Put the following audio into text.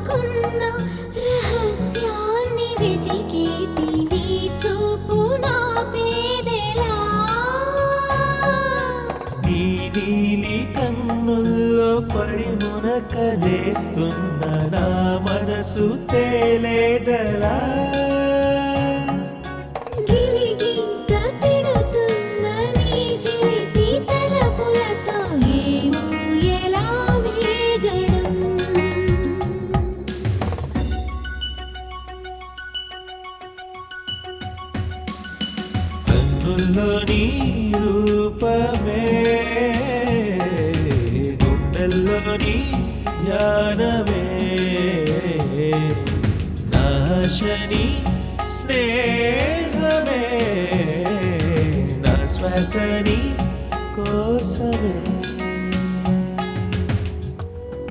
దాచుకున్న రహస్యాన్ని వెతికేటి నీ చూపు నాపేదెలా నీ నీలి కన్నుల్లో పడి మునకలేస్తున్న నా మనసు తేలేదలా గిలిగింత తిడుతున్న నీ చిలిపి తలపులతో ఏమో ఎలా వేగడం కన్నుల్లో నీ రూపమే గుండెల్లో నీ ధ్యానమే నాశని స్నేహమే నా శ్వాసని కోసమే